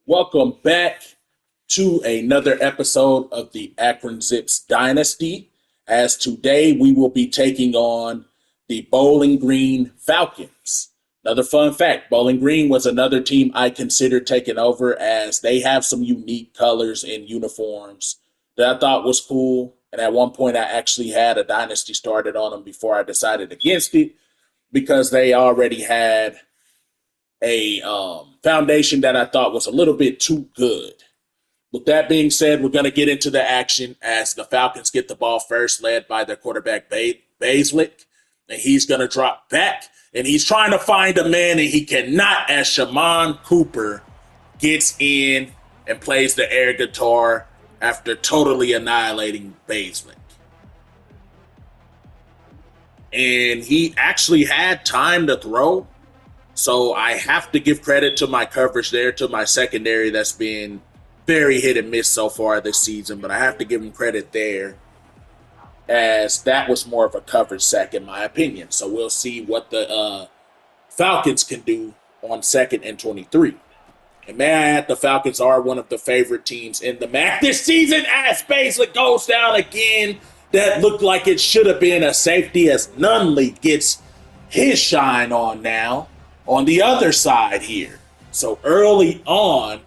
Welcome back to another episode of the Akron Zips Dynasty. As today we will be taking on the Bowling Green Falcons. Another fun fact, Bowling Green was another team I considered taking over as they have some unique colors and uniforms that I thought was cool. And at one point I actually had a dynasty started on them before I decided against it because they already had a foundation that I thought was a little bit too good. With that being said, we're going to get into the action as the Falcons get the ball first, led by their quarterback, Baislick. And he's going to drop back, and he's trying to find a man, and he cannot, as Shaman Cooper gets in and plays the air guitar after totally annihilating Baislick. And he actually had time to throw, so I have to give credit to my coverage there, to my secondary that's been very hit and miss so far this season, but I have to give him credit there as that was more of a coverage sack in my opinion. So we'll see what the Falcons can do on 2nd and 23. And may I add, the Falcons are one of the favorite teams in the MAC this season as Baislick goes down again. That looked like it should have been a safety as Nunley gets his shine on now on the other side here. So early on,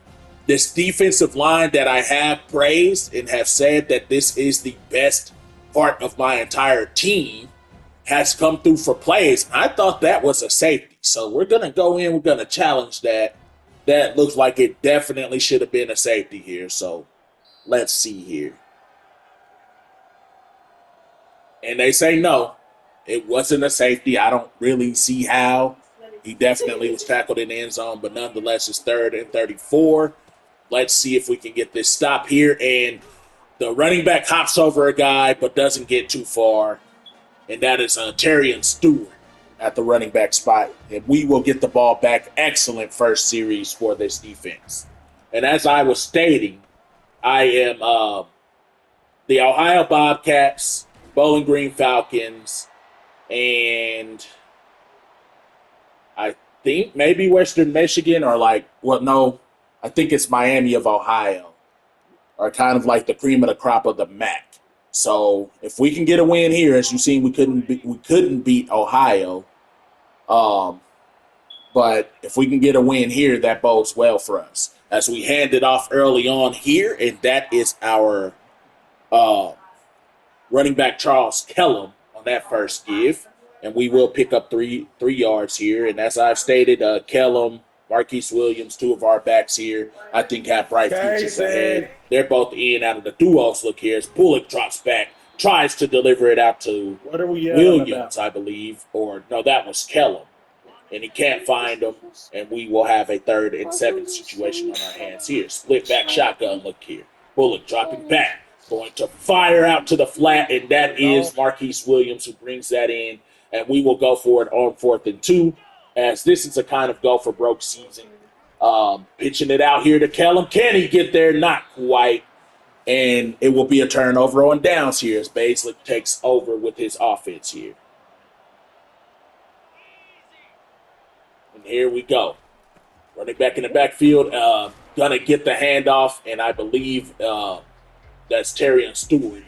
this defensive line that I have praised and have said that this is the best part of my entire team has come through for plays. I thought that was a safety. So we're going to go in, we're going to challenge that. That looks like it definitely should have been a safety here. So let's see here. And they say no, it wasn't a safety. I don't really see how. He definitely was tackled in the end zone, but nonetheless, it's 3rd and 34. Let's see if we can get this stop here. And the running back hops over a guy, but doesn't get too far. And that is Terrian Stewart at the running back spot. And we will get the ball back. Excellent first series for this defense. And as I was stating, I am the Ohio Bobcats, Bowling Green Falcons, and I think maybe Western Michigan I think it's Miami of Ohio are kind of like the cream of the crop of the MAC. So if we can get a win here, as you've seen, we couldn't beat Ohio. But if we can get a win here, that bodes well for us. As we hand it off early on here, and that is our running back Charles Kellum on that first give. And we will pick up three yards here. And as I've stated, Kellum, Marquise Williams, two of our backs here, I think have bright futures ahead. They're both in out of the duos. Look here as Bullock drops back, tries to deliver it out to Williams, I believe. Or, no, that was Kellum. And he can't find him. And we will have a 3rd and 7 situation on our hands here. Split back shotgun, look here. Bullock dropping back, going to fire out to the flat, and that is Marquise Williams who brings that in. And we will go for it on 4th and 2, as this is a kind of go for broke season. Pitching it out here to Kellum. Can he get there? Not quite. And it will be a turnover on downs here as Baislick takes over with his offense here. And here we go. Running back in the backfield. Gonna get the handoff, and I believe that's Terrian Stewart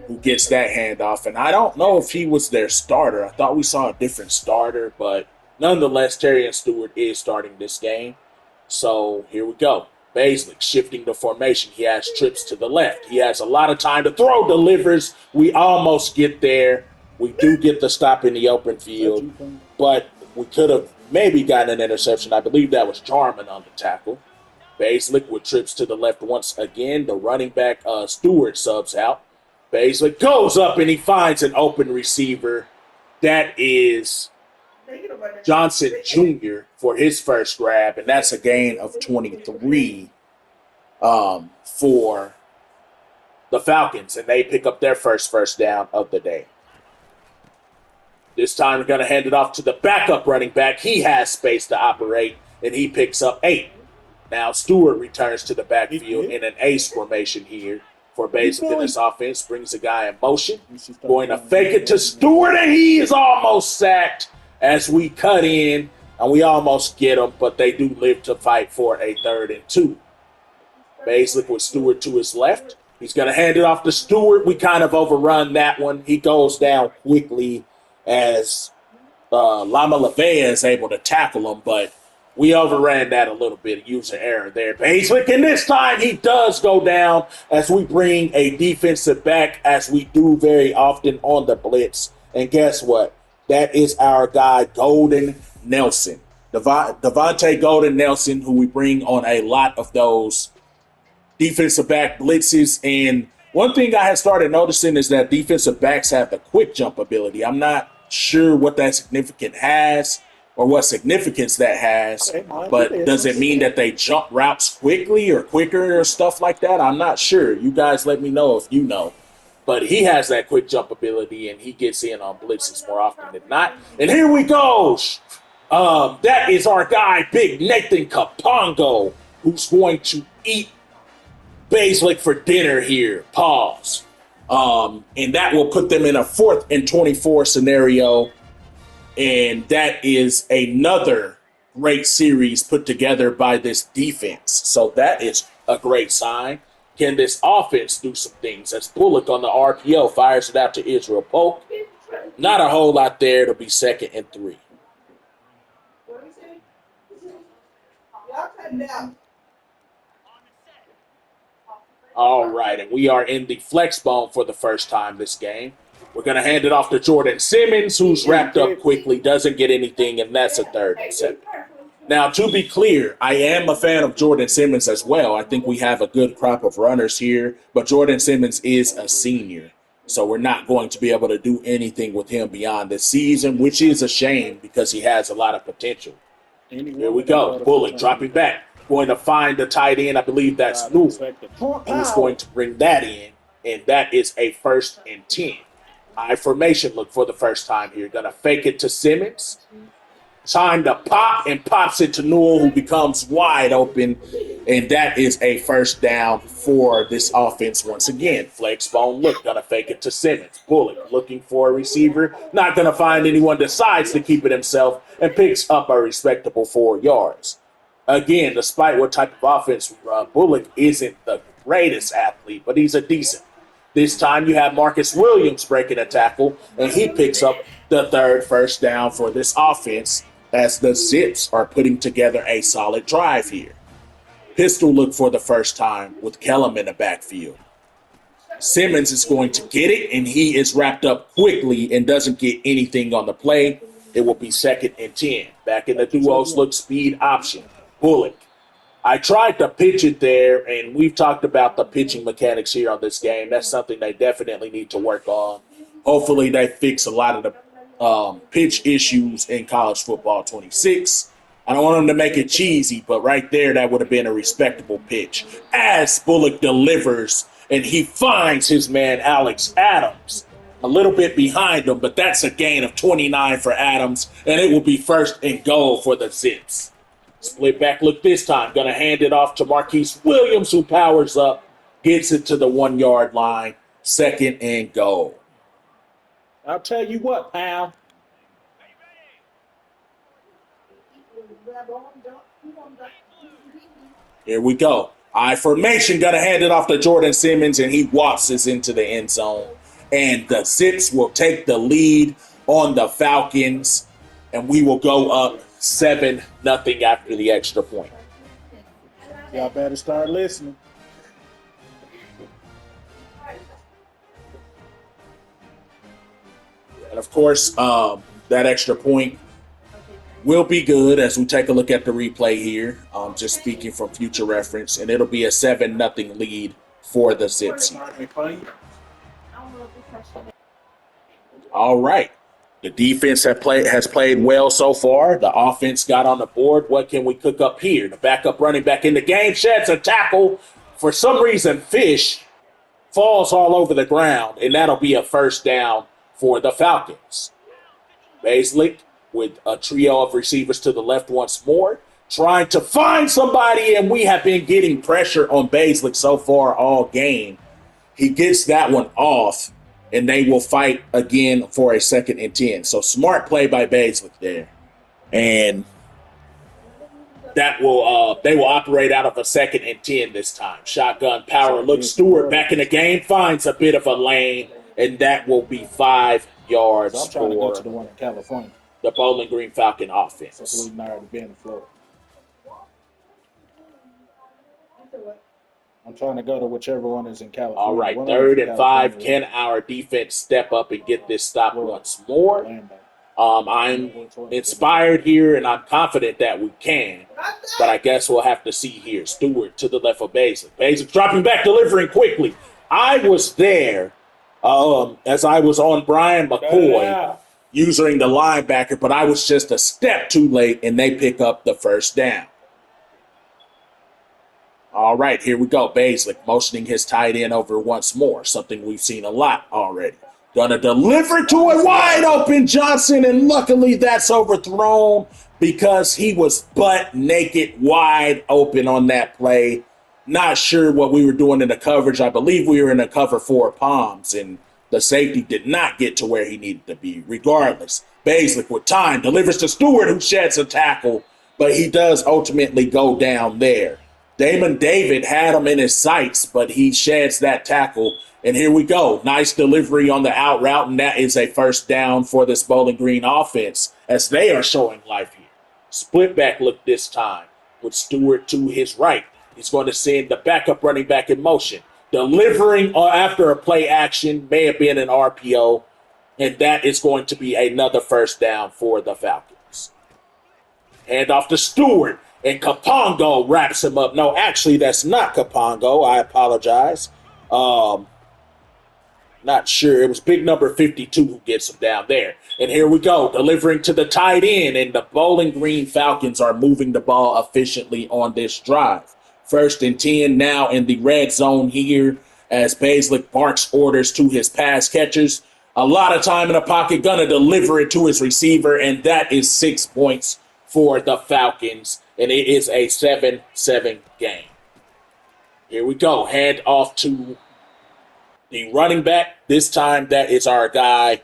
who gets that handoff. And I don't know if he was their starter. I thought we saw a different starter, but nonetheless, Terrian Stewart is starting this game. So here we go. Baislick shifting the formation. He has trips to the left. He has a lot of time to throw, delivers. We almost get there. We do get the stop in the open field, but we could have maybe gotten an interception. I believe that was Jarman on the tackle. Baislick with trips to the left once again. The running back Stewart subs out. Baislick goes up and he finds an open receiver. That is Johnson Jr. for his first grab, and that's a gain of 23 for the Falcons, and they pick up their first down of the day. This time we're going to hand it off to the backup running back. He has space to operate, and he picks up 8. Now Stewart returns to the backfield in an ace formation here for Baislick in this offense. Brings the guy in motion. Going to fake it to Stewart, and he is almost sacked as we cut in And we almost get them, but they do live to fight for a 3rd and 2. Baszler with Stewart to his left. He's going to hand it off to Stewart. We kind of overrun that one. He goes down quickly as Lama Lavea is able to tackle him, but we overran that a little bit, user error there. Baszler, and this time he does go down as we bring a defensive back, as we do very often on the blitz. And guess what? That is our guy, Golden Nelson. Devontae Golden Nelson, who we bring on a lot of those defensive back blitzes. And one thing I have started noticing is that defensive backs have the quick jump ability. I'm not sure what that significance has or what significance that has, but does it mean that they jump routes quickly or quicker or stuff like that? I'm not sure. You guys let me know if you know. But he has that quick jump ability, and he gets in on blitzes more often than not. And here we go. That is our guy, Big Nathan Kapongo, who's going to eat Baszler for dinner here. Pause. And that will put them in a 4th and 24 scenario. And that is another great series put together by this defense. So that is a great sign. Can this offense do some things? As Bullock on the RPO fires it out to Israel Polk. Not a whole lot there. It'll be 2nd and 3. All right, and we are in the flex bone for the first time this game. We're going to hand it off to Jordan Simmons, who's wrapped up quickly, doesn't get anything, and that's a 3rd and 7. Now, to be clear, I am a fan of Jordan Simmons as well. I think we have a good crop of runners here, but Jordan Simmons is a senior, so we're not going to be able to do anything with him beyond this season, which is a shame because he has a lot of potential. Here we go. Bullock dropping back. Going to find the tight end. I believe that's Newell. He's going to bring that in, and that is a 1st and 10. High formation look for the first time here. Going to fake it to Simmons. Time to pop, and pops it to Newell, who becomes wide open, and that is a 1st down for this offense once again. Flex bone look, going to fake it to Simmons. Bullock looking for a receiver. Not going to find anyone, decides to keep it himself, and picks up a respectable 4 yards. Again, despite what type of offense we run, Bullock isn't the greatest athlete, but he's a decent. This time you have Marcus Williams breaking a tackle, and he picks up the 3rd 1st down for this offense as the Zips are putting together a solid drive here. Pistol look for the first time with Kellum in the backfield. Simmons is going to get it, and he is wrapped up quickly and doesn't get anything on the play. It will be 2nd and 10. Back in the duos look, speed option. Bullock. I tried to pitch it there, and we've talked about the pitching mechanics here on this game. That's something they definitely need to work on. Hopefully they fix a lot of the pitch issues in college football 26. I don't want them to make it cheesy, but right there, that would have been a respectable pitch. As Bullock delivers, and he finds his man Alex Adams a little bit behind him, but that's a gain of 29 for Adams, and it will be 1st and goal for the Zips. Split back look this time. Going to hand it off to Marquise Williams, who powers up, gets it to the 1 yard line. 2nd and goal. I'll tell you what, pal. Here we go. I formation. Going to hand it off to Jordan Simmons, and he whops into the end zone. And the Zips will take the lead on the Falcons, and we will go up 7-0 after the extra point. Y'all better start listening. And of course, that extra point will be good as we take a look at the replay here. Just speaking from future reference, and it'll be a 7-0 lead for the Zips. All right. The defense has played well so far. The offense got on the board. What can we cook up here? The backup running back in the game sheds a tackle. For some reason, Fish falls all over the ground, and that'll be a 1st down for the Falcons. Baszler with a trio of receivers to the left once more, trying to find somebody, and we have been getting pressure on Baszler so far all game. He gets that one off, and they will fight again for a 2nd and 10. So smart play by Baszler there. And that will they will operate out of a 2nd and 10 this time. Shotgun power. Look, Stewart back in the game, finds a bit of a lane, and that will be 5 yards So I'm trying to go to for the one in California. the Bowling Green Falcon offense. So we've already been in Florida. I'm trying to go to whichever one is in California. All right, One 3rd and 5. California. Can our defense step up and get this stop once more? I'm inspired here, and I'm confident that we can. But I guess we'll have to see here. Stewart to the left of Baszler. Baszler dropping back, delivering quickly. I was there as I was on Brian McCoy using the linebacker, but I was just a step too late, and they pick up the first down. All right, here we go. Baszler motioning his tight end over once more, something we've seen a lot already. Gonna deliver to a wide open Johnson, and luckily that's overthrown because he was butt naked wide open on that play. Not sure what we were doing in the coverage. I believe we were in a cover 4 palms, and the safety did not get to where he needed to be. Regardless, Baszler with time delivers to Stewart, who sheds a tackle, but he does ultimately go down there. Damon David had him in his sights, but he sheds that tackle. And here we go. Nice delivery on the out route, and that is a first down for this Bowling Green offense as they are showing life here. Split back look this time with Stewart to his right. He's going to send the backup running back in motion. Delivering after a play action, may have been an RPO, and that is going to be another first down for the Falcons. Hand off to Stewart, and Kapongo wraps him up. No, actually, that's not Kapongo. I apologize. Not sure. It was big number 52 who gets him down there. And here we go, delivering to the tight end, and the Bowling Green Falcons are moving the ball efficiently on this drive. 1st and 10 now in the red zone here as Baszler barks orders to his pass catchers. A lot of time in the pocket, gonna deliver it to his receiver, and that is 6 points for the Falcons, and it is a 7-7 game. Here we go, hand off to the running back. This time that is our guy,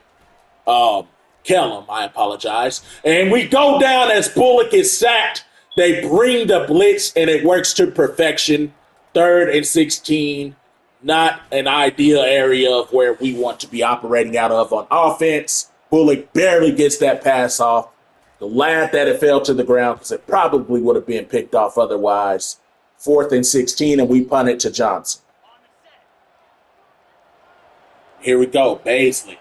Kellum, I apologize. And we go down as Bullock is sacked. They bring the blitz, and it works to perfection. 3rd and 16, not an ideal area of where we want to be operating out of on offense. Bullock barely gets that pass off. Glad that it fell to the ground because it probably would have been picked off otherwise. 4th and 16, and we punt it to Johnson. Here we go, Baszler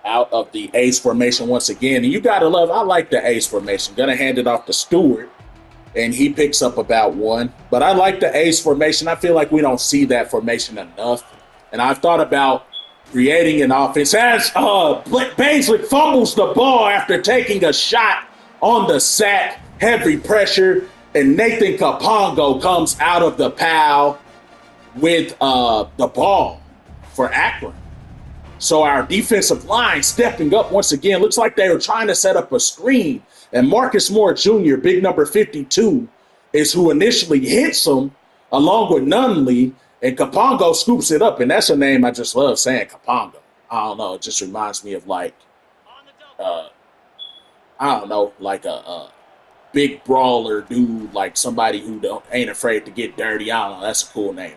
out of the ace formation once again. And you got to love, I like the ace formation. Going to hand it off to Stewart, and he picks up about 1. But I like the ace formation. I feel like we don't see that formation enough. And I've thought about creating an offense as Baszler fumbles the ball after taking a shot on the sack, heavy pressure, and Nathan Kapongo comes out of the pile with the ball for Akron. So our defensive line stepping up once again. Looks like they were trying to set up a screen. And Marcus Moore Jr., big number 52, is who initially hits him along with Nunley. And Kapongo scoops it up. And that's a name I just love saying, Kapongo. I don't know. It just reminds me of like, like a big brawler dude, like somebody who ain't afraid to get dirty. I don't know. That's a cool name.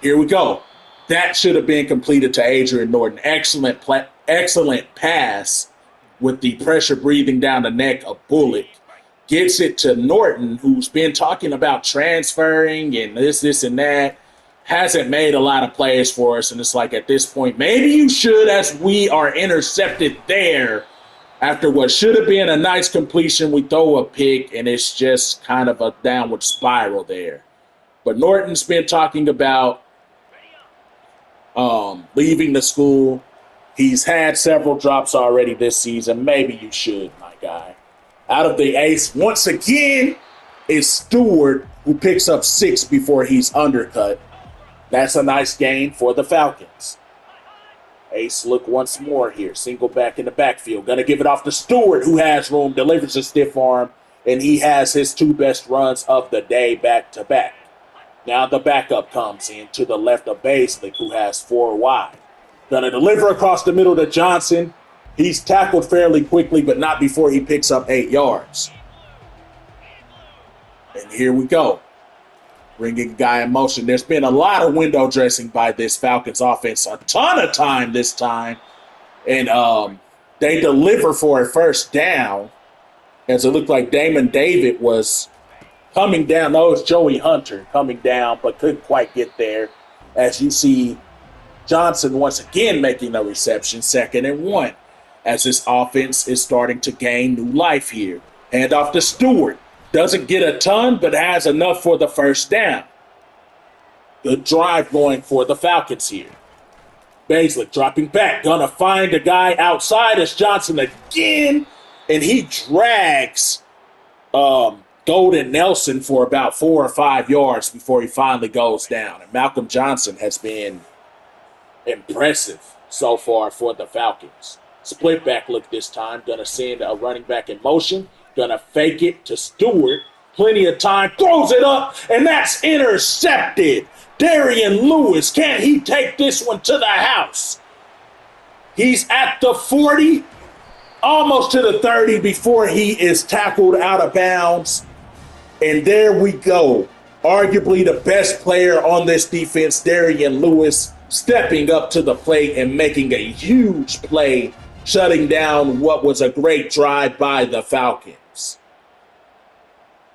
Here we go. That should have been completed to Adrian Norton. Excellent pass with the pressure breathing down the neck of Bullock. Gets it to Norton, who's been talking about transferring and this, and that. Hasn't made a lot of plays for us. And it's like at this point, maybe you should, as we are intercepted there. After what should have been a nice completion, we throw a pick, and it's just kind of a downward spiral there. But Norton's been talking about leaving the school. He's had several drops already this season. Maybe you should, my guy. Out of the ace, once again, is Stewart, who picks up 6 before he's undercut. That's a nice gain for the Falcons. Ace look once more here. Single back in the backfield. Going to give it off to Stewart, who has room, delivers a stiff arm, and he has his 2 best runs of the day back-to-back. Now the backup comes in to the left of Baszler, who has 4 wide. Going to deliver across the middle to Johnson. He's tackled fairly quickly, but not before he picks up 8 yards. And here we go. Bringing guy in motion. There's been a lot of window dressing by this Falcons offense. A ton of time this time. And they deliver for a first down. As it looked like Damon David was coming down. No, it's Joey Hunter coming down, but couldn't quite get there. As you see Johnson once again making a reception, 2nd and 1. As this offense is starting to gain new life here. Hand off to Stewart. Doesn't get a ton, but has enough for the first down. Good drive going for the Falcons here. Baszler dropping back. Gonna find a guy outside as Johnson again. And he drags Golden Nelson for about 4 or 5 yards before he finally goes down. And Malcolm Johnson has been impressive so far for the Falcons. Split back look this time. Gonna send a running back in motion. Gonna fake it to Stewart. Plenty of time. Throws it up, and that's intercepted. Darian Lewis, can he take this one to the house? He's at the 40, almost to the 30 before he is tackled out of bounds. And there we go. Arguably the best player on this defense, Darian Lewis, stepping up to the plate and making a huge play, shutting down what was a great drive by the Falcons.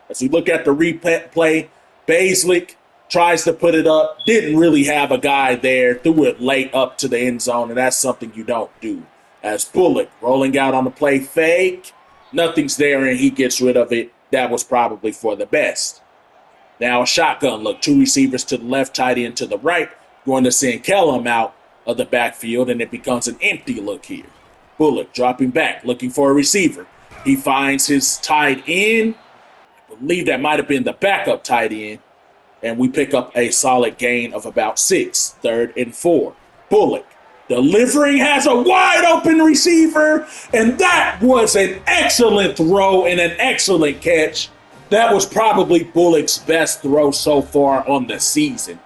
As we look at the replay, Baszler tries to put it up, didn't really have a guy there, threw it late up to the end zone, and that's something you don't do. As Bullock rolling out on the play fake, nothing's there, and he gets rid of it. That was probably for the best. Now a shotgun look, 2 receivers to the left, tight end to the right, going to send Kellum out of the backfield, and it becomes an empty look here. Bullock dropping back, looking for a receiver. He finds his tight end. I believe that might have been the backup tight end. And we pick up a solid gain of about 6, 3rd and 4. Bullock delivering, has a wide open receiver. And that was an excellent throw and an excellent catch. That was probably Bullock's best throw so far on the season.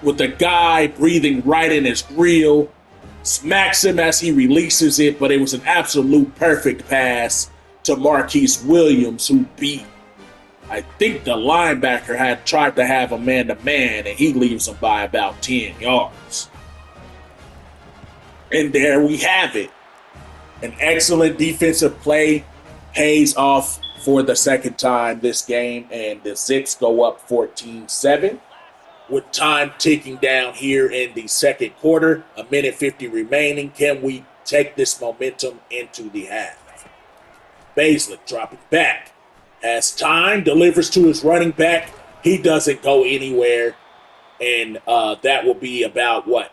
With the guy breathing right in his grill. Smacks him as he releases it, but it was an absolute perfect pass to Marquise Williams, who beat, I think the linebacker had tried to have a man-to-man, and he leaves him by about 10 yards. And there we have it. An excellent defensive play pays off for the second time this game, and the Zips go up 14-7. With time ticking down here in the second quarter, 1:50 remaining, can we take this momentum into the half? Baszler dropping back. Has time, delivers to his running back. He doesn't go anywhere. And that will be about what?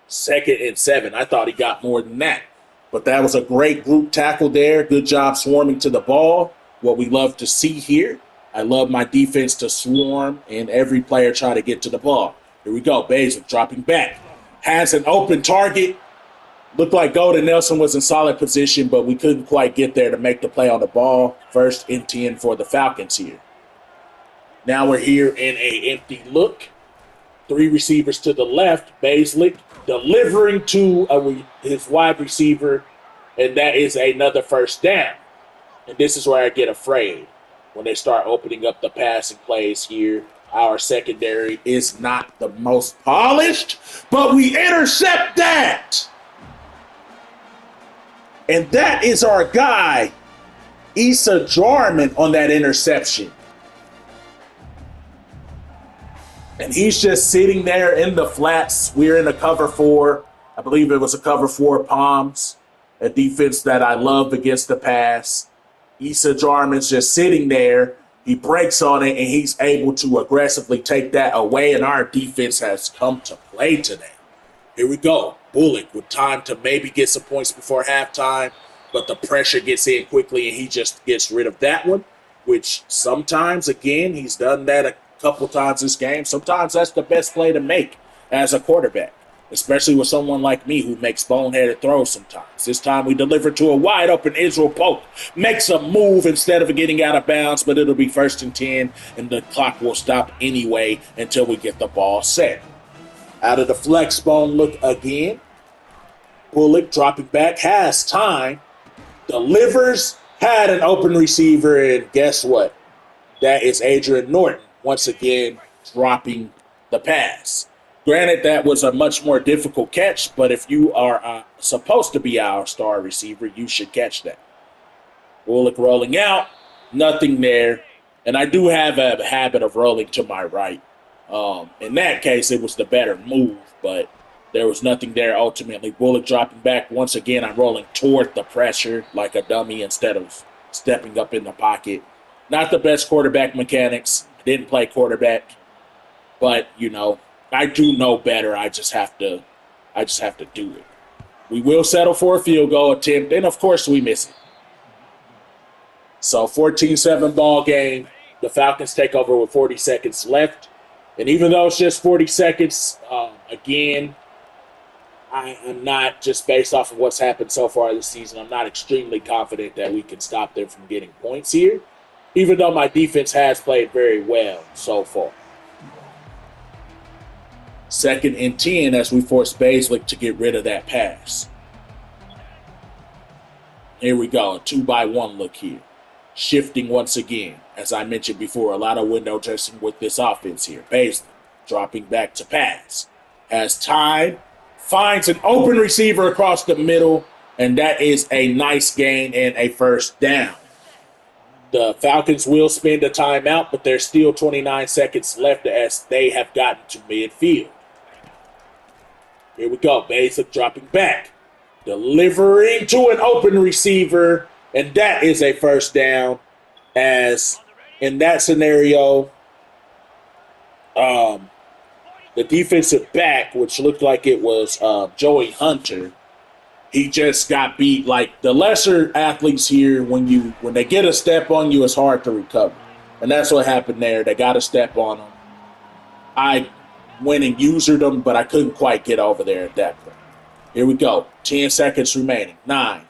2nd and 7. I thought he got more than that. But that was a great group tackle there. Good job swarming to the ball. What we love to see here. I love my defense to swarm and every player try to get to the ball. Here we go. Baszler dropping back. Has an open target. Looked like Golden Nelson was in solid position, but we couldn't quite get there to make the play on the ball. 1st and 10 for the Falcons here. Now we're here in an empty look. 3 receivers to the left. Baszler delivering to his wide receiver, and that is another first down. And this is where I get afraid. When they start opening up the passing plays here, our secondary is not the most polished, but we intercept that. And that is our guy, Issa Jarman, on that interception. And he's just sitting there in the flats. We're in a cover 4. I believe it was a cover 4 Palms, a defense that I love against the pass. Issa Jarman's just sitting there. He breaks on it, and he's able to aggressively take that away, and our defense has come to play today. Here we go. Bullock with time to maybe get some points before halftime, but the pressure gets in quickly, and he just gets rid of that one, which sometimes, again, he's done that a couple times this game. Sometimes that's the best play to make as a quarterback, especially with someone like me who makes boneheaded throws sometimes. This time we deliver to a wide open Israel Polk. Makes a move instead of getting out of bounds, but it'll be 1st and 10, and the clock will stop anyway until we get the ball set. Out of the flex bone look again. Bullock dropping back, has time, delivers, had an open receiver, and guess what? That is Adrian Norton once again dropping the pass. Granted, that was a much more difficult catch, but if you are supposed to be our star receiver, you should catch that. Bullock rolling out, nothing there. And I do have a habit of rolling to my right. In that case, it was the better move, but there was nothing there ultimately. Bullock dropping back. Once again, I'm rolling toward the pressure like a dummy instead of stepping up in the pocket. Not the best quarterback mechanics. Didn't play quarterback. But, I do know better. I just have to do it. We will settle for a field goal attempt, and of course we miss it. So 14-7 ball game. The Falcons take over with 40 seconds left. And even though it's just 40 seconds, again, I am not, just based off of what's happened so far this season, I'm not extremely confident that we can stop them from getting points here, even though my defense has played very well so far. 2nd and 10 as we force Baszler to get rid of that pass. Here we go, a 2-by-1 look here. Shifting once again. As I mentioned before, a lot of window dressing with this offense here. Baszler dropping back to pass. Has time. Finds an open receiver across the middle. And that is a nice gain and a first down. The Falcons will spend a timeout, but there's still 29 seconds left as they have gotten to midfield. Here we go. Baszler dropping back. Delivering to an open receiver. And that is a first down, as in that scenario, the defensive back, which looked like it was Joey Hunter, he just got beat. Like the lesser athletes here, when they get a step on you, it's hard to recover. And that's what happened there. They got a step on him. I went and usered them, but I couldn't quite get over there at that point. Here we go. 10 seconds remaining. 9,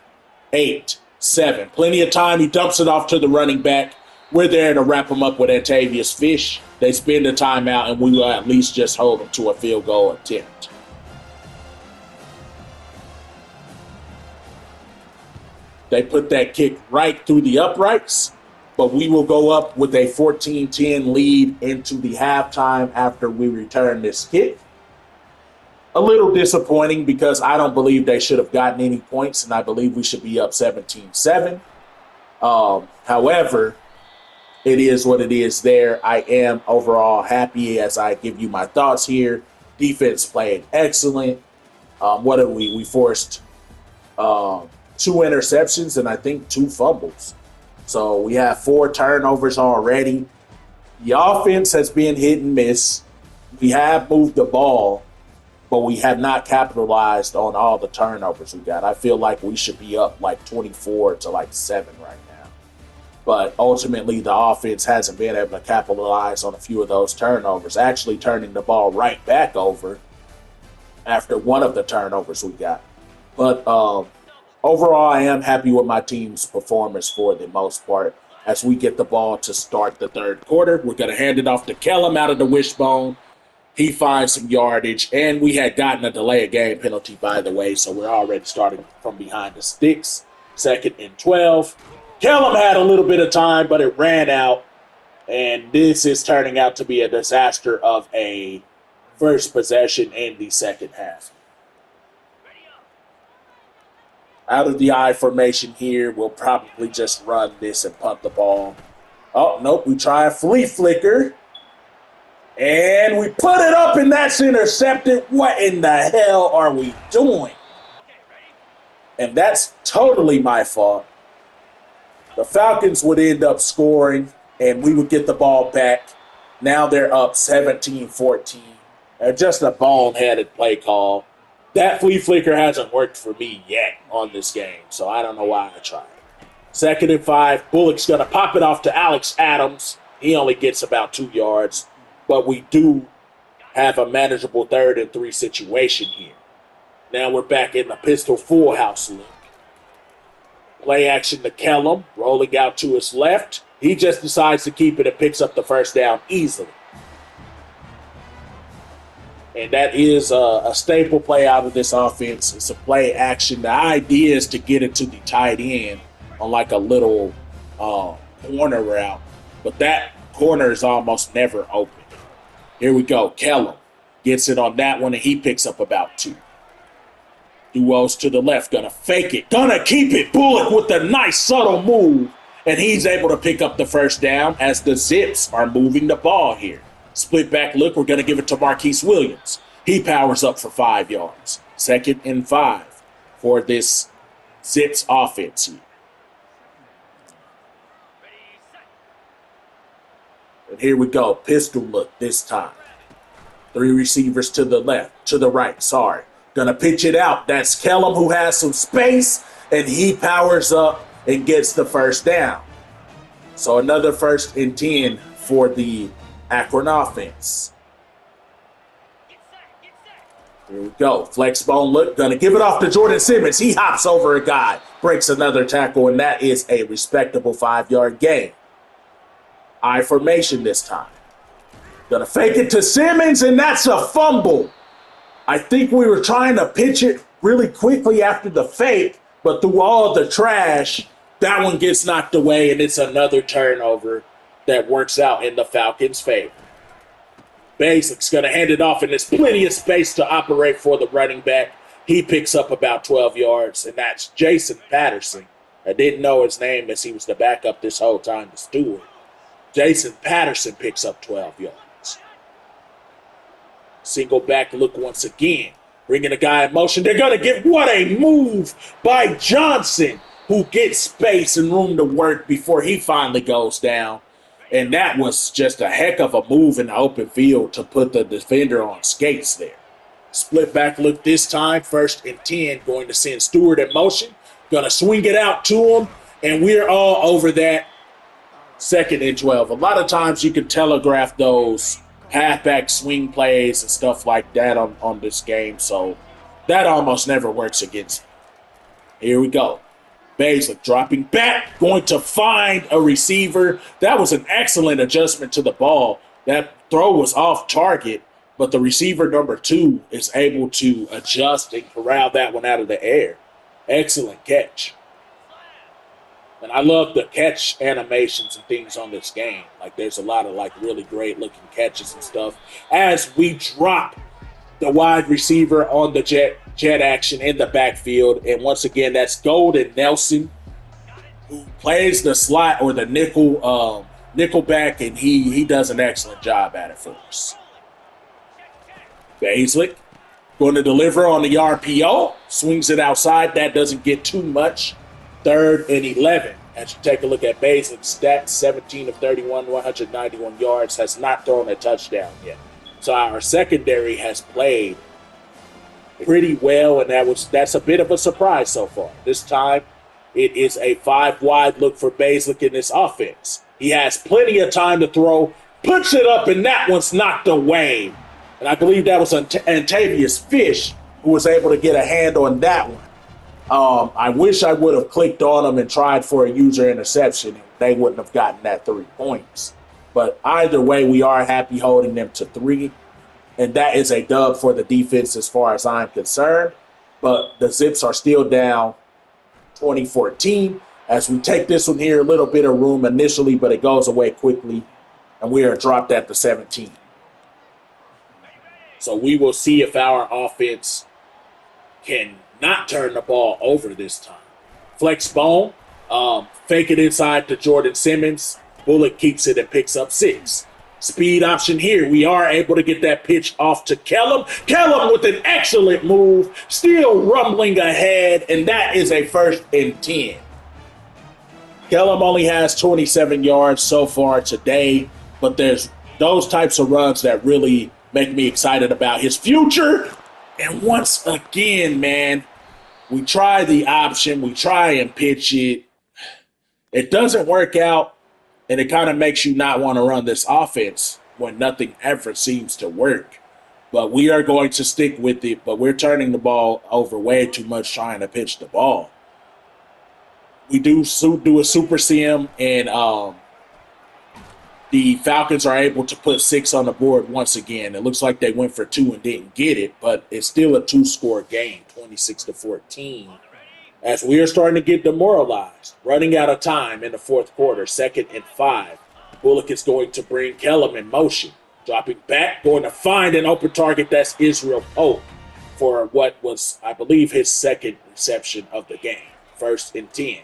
8, 7. Plenty of time. He dumps it off to the running back. We're there to wrap him up with Antavius Fish. They spend a timeout, and we will at least just hold them to a field goal attempt. They put that kick right through the uprights, but we will go up with a 14-10 lead into the halftime after we return this kick. A little disappointing because I don't believe they should have gotten any points, and I believe we should be up 17-7. However, it is what it is there. I am overall happy as I give you my thoughts here. Defense played excellent. What did we forced 2 interceptions and I think 2 fumbles. So we have 4 turnovers already. The offense has been hit and miss. We have moved the ball, but we have not capitalized on all the turnovers we got. I feel like we should be up like 24-7 right now. But ultimately, the offense hasn't been able to capitalize on a few of those turnovers, actually turning the ball right back over after one of the turnovers we got. But overall, I am happy with my team's performance for the most part. As we get the ball to start the third quarter, we're going to hand it off to Kellum out of the wishbone. He finds some yardage, and we had gotten a delay of game penalty, by the way, so we're already starting from behind the sticks. 2nd and 12. Kellum had a little bit of time, but it ran out, and this is turning out to be a disaster of a first possession in the second half. Out of the I formation here, we'll probably just run this and punt the ball. Oh, nope, we try a flea flicker. And we put it up, and that's intercepted. What in the hell are we doing? And that's totally my fault. The Falcons would end up scoring, and we would get the ball back. Now they're up 17-14. Just a ball-headed play call. That flea flicker hasn't worked for me yet on this game, so I don't know why I tried. 2nd and 5. Bullock's going to pop it off to Alex Adams. He only gets about 2 yards. But we do have a manageable 3rd and 3 situation here. Now we're back in the pistol full house look. Play action to Kellum, rolling out to his left. He just decides to keep it and picks up the first down easily. And that is a staple play out of this offense. It's a play action. The idea is to get it to the tight end on like a little corner route. But that corner is almost never open. Here we go. Kellum gets it on that one, and he picks up about 2. Duos to the left, gonna fake it, gonna keep it. Bullock with a nice subtle move, and he's able to pick up the first down as the Zips are moving the ball here. Split back look, we're gonna give it to Marquise Williams. He powers up for 5 yards. 2nd and 5 for this Zips offense here. And here we go, pistol look this time. 3 receivers to the left, to the right, sorry. Gonna pitch it out. That's Kellum who has some space, and he powers up and gets the first down. So another 1st and 10 for the Akron offense. Here we go. Flex bone look. Gonna give it off to Jordan Simmons. He hops over a guy, breaks another tackle, and that is a respectable 5-yard gain. I formation this time. Gonna fake it to Simmons, and that's a fumble. I think we were trying to pitch it really quickly after the fake, but through all the trash, that one gets knocked away, and it's another turnover that works out in the Falcons' favor. Basic's going to hand it off, and there's plenty of space to operate for the running back. He picks up about 12 yards, and that's Jason Patterson. I didn't know his name as he was the backup this whole time to Stewart. Jason Patterson picks up 12 yards. Single back look once again. Bringing a guy in motion. They're going to get, what a move by Johnson, who gets space and room to work before he finally goes down. And that was just a heck of a move in the open field to put the defender on skates there. Split back look this time. 1st and 10, going to send Stewart in motion. Going to swing it out to him, and we're all over that. 2nd and 12. A lot of times you can telegraph those halfback swing plays and stuff like that on this game, so that almost never works against me. Here we go. Baszler dropping back, going to find a receiver. That was an excellent adjustment to the ball. That throw was off target, but the receiver number 2 is able to adjust and corral that one out of the air. Excellent catch. And I love the catch animations and things on this game. Like, there's a lot of, like, really great looking catches and stuff. As we drop the wide receiver on the jet action in the backfield. And once again, that's Golden Nelson, who plays the slot or the nickel back, and he does an excellent job at it for us. Baszler going to deliver on the RPO. Swings it outside. That doesn't get too much. 3rd and 11. As you take a look at Baszler's stats, 17 of 31, 191 yards, has not thrown a touchdown yet. So our secondary has played pretty well, and that's a bit of a surprise so far. This time, it is a 5-wide look for Baszler in this offense. He has plenty of time to throw, puts it up, and that one's knocked away. And I believe that was Antavius Fish who was able to get a hand on that one. I wish I would have clicked on them and tried for a user interception. They wouldn't have gotten that 3 points. But either way, we are happy holding them to 3. And that is a dub for the defense as far as I'm concerned. But the Zips are still down 2014. As we take this one here, a little bit of room initially, but it goes away quickly. And we are dropped at the 17. So we will see if our offense can not turn the ball over this time. Flex bone, fake it inside to Jordan Simmons. Bullock keeps it and picks up 6. Speed option here. We are able to get that pitch off to Kellum. Kellum with an excellent move, still rumbling ahead, and that is a 1st and 10. Kellum only has 27 yards so far today, but there's those types of runs that really make me excited about his future. And once again, man, we try the option, we try and pitch it. It doesn't work out, and it kind of makes you not want to run this offense when nothing ever seems to work. But we are going to stick with it, but we're turning the ball over way too much trying to pitch the ball. We do a super sim, and the Falcons are able to put 6 on the board once again. It looks like they went for 2 and didn't get it, but it's still a 2-score game, 26-14. As we are starting to get demoralized, running out of time in the 4th quarter, 2nd and 5 Bullock is going to bring Kellum in motion. Dropping back, going to find an open target. That's Israel Pope for what was, I believe, his second reception of the game. 1st and 10.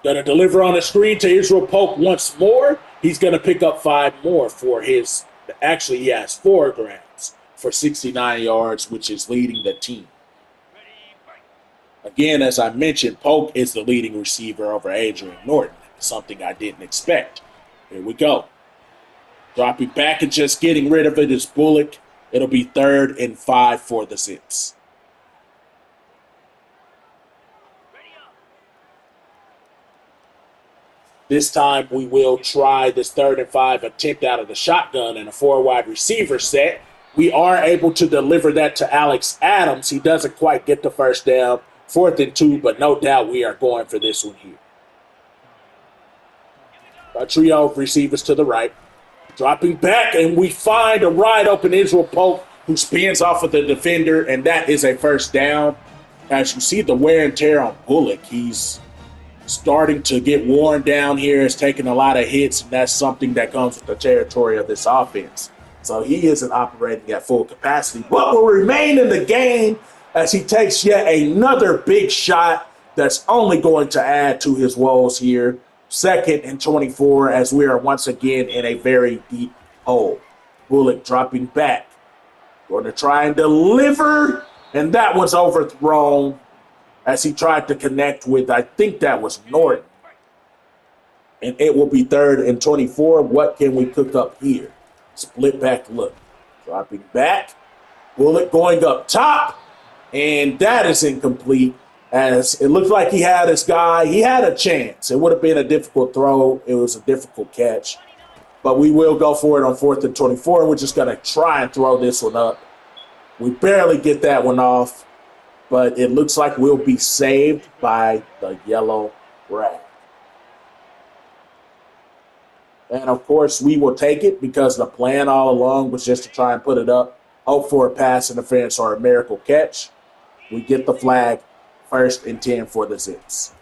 Going to deliver on the screen to Israel Pope once more. He's going to pick up 5 more for his, actually, he has 4 grabs for 69 yards, which is leading the team. Again, as I mentioned, Pope is the leading receiver over Adrian Norton, something I didn't expect. Here we go. Dropping back and just getting rid of it is Bullock. It'll be 3rd and 5 for the Zips. This time we will try this 3rd and 5 attempt out of the shotgun and a 4-wide receiver set. We are able to deliver that to Alex Adams. He doesn't quite get the first down. 4th and 2, but no doubt we are going for this one here. A trio of receivers to the right. Dropping back, and we find a wide open Israel Pope who spins off of the defender, and that is a 1st down. As you see the wear and tear on Bullock, he's starting to get worn down here. He's taking a lot of hits, and that's something that comes with the territory of this offense. So he isn't operating at full capacity, but will remain in the game as he takes yet another big shot that's only going to add to his woes here. 2nd and 24 as we are once again in a very deep hole. Bullock dropping back. Going to try and deliver, and that was overthrown as he tried to connect with, I think that was Norton. And it will be 3rd and 24. What can we cook up here? Split back look. Dropping back. Bullock going up top. And that is incomplete, as it looked like he had his guy. He had a chance. It would have been a difficult throw. It was a difficult catch. But we will go for it on 4th and 24. We're just going to try and throw this one up. We barely get that one off, but it looks like we'll be saved by the yellow rag. And, of course, we will take it because the plan all along was just to try and put it up, hope for a pass interference or a miracle catch. We get the flag, 1st and 10 for the Zips.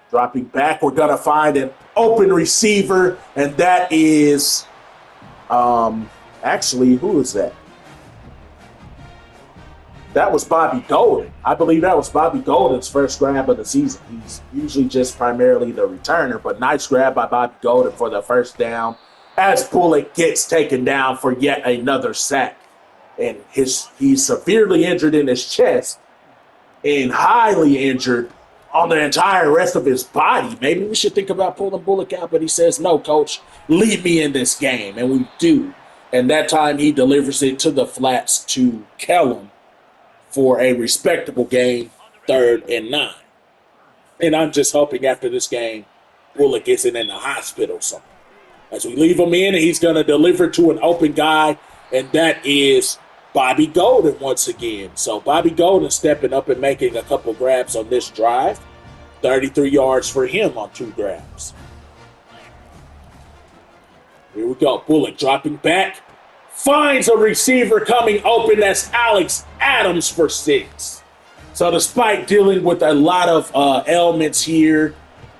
Dropping back, we're going to find an open receiver, and that is, actually, who is that? That was Bobby Golden. I believe that was Bobby Golden's first grab of the season. He's usually just primarily the returner, but nice grab by Bobby Golden for the 1st down as Bullock gets taken down for yet another sack. And he's severely injured in his chest and highly injured on the entire rest of his body. Maybe we should think about pulling Bullock out, but he says, no, coach, leave me in this game. And we do. And that time he delivers it to the flats to Kellum for a respectable game, 3rd and 9. And I'm just hoping after this game, Bullock isn't in the hospital somewhere. As we leave him in, and he's going to deliver to an open guy, and that is Bobby Golden once again. So Bobby Golden stepping up and making a couple grabs on this drive. 33 yards for him on 2 grabs. Here we go. Bullock dropping back. Finds a receiver coming open. That's Alex Adams for 6. So despite dealing with a lot of ailments here,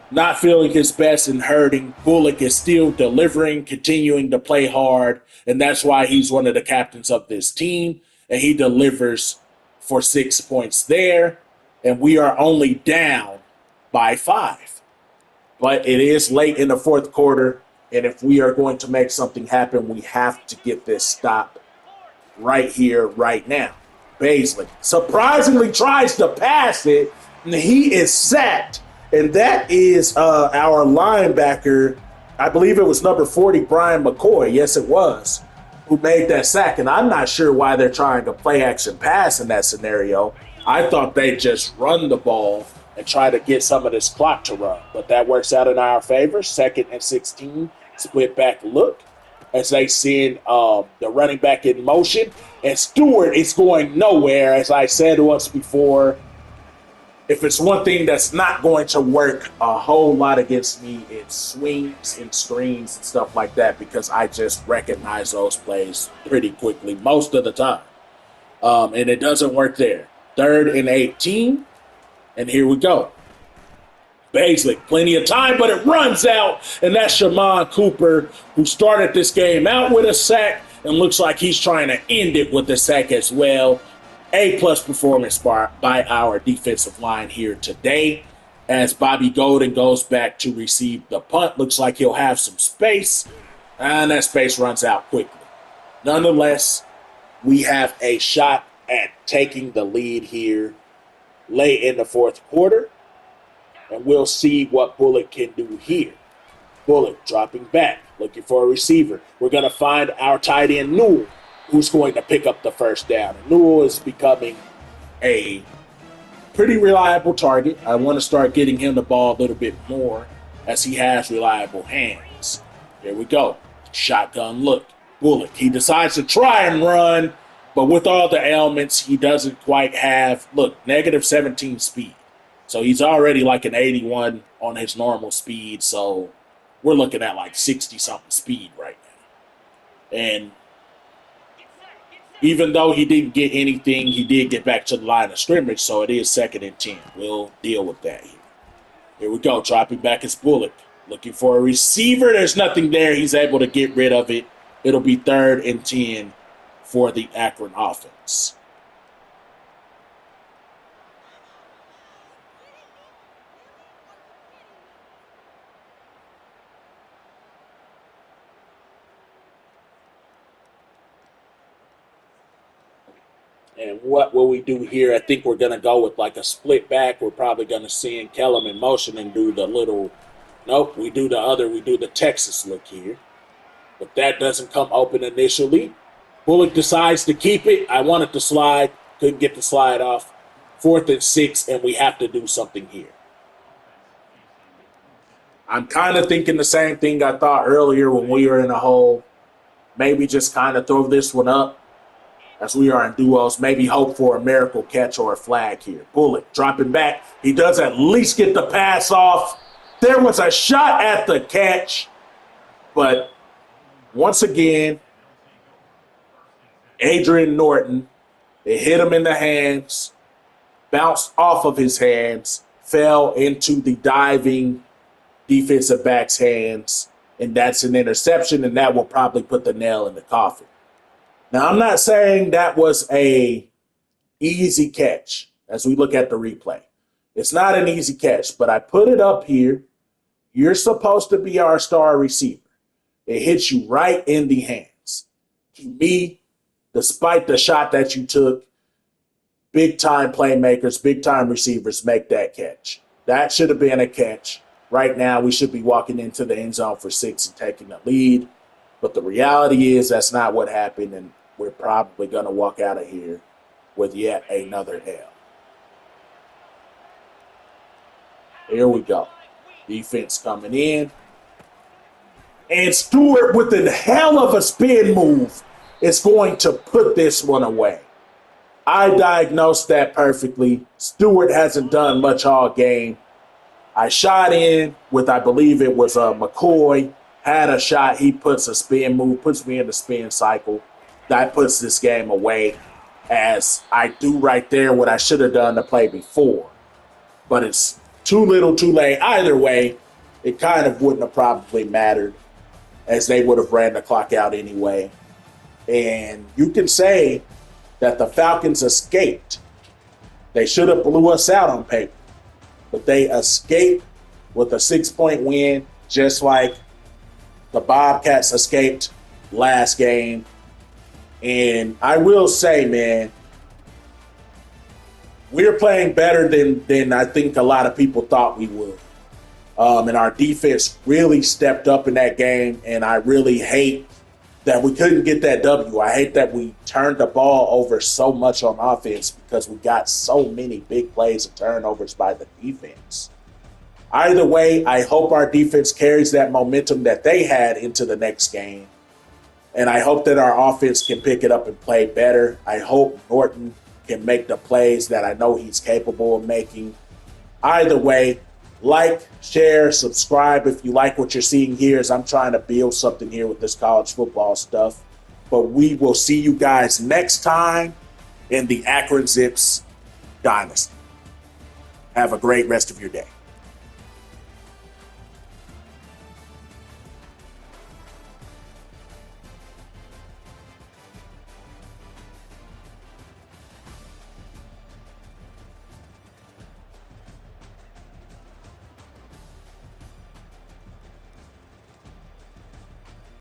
not feeling his best and hurting, Bullock is still delivering, continuing to play hard, and that's why he's one of the captains of this team, and he delivers for 6 points there, and we are only down by 5. But it is late in the 4th quarter, and if we are going to make something happen, we have to get this stop right here, right now. Baisley surprisingly tries to pass it, and he is sacked. And that is our linebacker, I believe it was number 40, Brian McCoy. Yes, it was, who made that sack. And I'm not sure why they're trying to play action pass in that scenario. I thought they'd just run the ball and try to get some of this clock to run. But that works out in our favor. 2nd and 16, split back look as they send the running back in motion. And Stewart is going nowhere, as I said once before. If it's one thing that's not going to work a whole lot against me, it's swings and screens and stuff like that, because I just recognize those plays pretty quickly most of the time. And it doesn't work there. 3rd and 18, and here we go. Baszler, plenty of time, but it runs out, and that's Shaman Cooper, who started this game out with a sack and looks like he's trying to end it with a sack as well. A-plus performance by our defensive line here today. As Bobby Golden goes back to receive the punt, looks like he'll have some space, and that space runs out quickly. Nonetheless, we have a shot at taking the lead here late in the fourth quarter, and we'll see what Bullock can do here. Bullock dropping back, looking for a receiver. We're going to find our tight end, Newell, who's going to pick up the first down. And Newell is becoming a pretty reliable target. I want to start getting him the ball a little bit more as he has reliable hands. There we go. Shotgun look. Bullock, he decides to try and run, but with all the ailments, he doesn't quite have, look, negative 17 speed. So he's already like an 81 on his normal speed, so we're looking at like 60-something speed right now. And even though he didn't get anything, he did get back to the line of scrimmage, so it is 2nd and 10. We'll deal with that here. Here we go, dropping back is Bullock. Looking for a receiver. There's nothing there. He's able to get rid of it. It'll be 3rd and 10 for the Akron offense. And what will we do here? I think we're going to go with like a split back. We're probably going to send Kellum in motion and do the little, nope, we do the Texas look here. But that doesn't come open initially. Bullock decides to keep it. I wanted to slide, couldn't get the slide off. 4th and 6, and we have to do something here. I'm kind of thinking the same thing I thought earlier when we were in a hole. Maybe just kind of throw this one up as we are in duos. Maybe hope for a miracle catch or a flag here. Bullock dropping back. He does at least get the pass off. There was a shot at the catch, but once again, Adrian Norton, it hit him in the hands, bounced off of his hands, fell into the diving defensive back's hands, and that's an interception, and that will probably put the nail in the coffin. Now, I'm not saying that was a easy catch as we look at the replay. It's not an easy catch, but I put it up here. You're supposed to be our star receiver. It hits you right in the hands. To me, despite the shot that you took, big-time playmakers, big-time receivers make that catch. That should have been a catch. Right now, we should be walking into the end zone for 6 and taking the lead. But the reality is that's not what happened, and we're probably going to walk out of here with yet another L. Here we go. Defense coming in. And Stewart, with a hell of a spin move, is going to put this one away. I diagnosed that perfectly. Stewart hasn't done much all game. I shot in with, I believe it was McCoy, had a shot. He puts a spin move, puts me in the spin cycle. That puts this game away, as I do right there what I should have done the play before. But it's too little, too late. Either way, it kind of wouldn't have probably mattered, as they would have ran the clock out anyway. And you can say that the Falcons escaped. They should have blew us out on paper, but they escaped with a 6-point win, just like the Bobcats escaped last game. And I will say, man, we're playing better than I think a lot of people thought we would. And our defense really stepped up in that game, and I really hate that we couldn't get that W. I hate that we turned the ball over so much on offense because we got so many big plays and turnovers by the defense. Either way, I hope our defense carries that momentum that they had into the next game, and I hope that our offense can pick it up and play better. I hope Norton can make the plays that I know he's capable of making. Either way, like, share, subscribe if you like what you're seeing here, as I'm trying to build something here with this college football stuff. But we will see you guys next time in the Akron Zips Dynasty. Have a great rest of your day.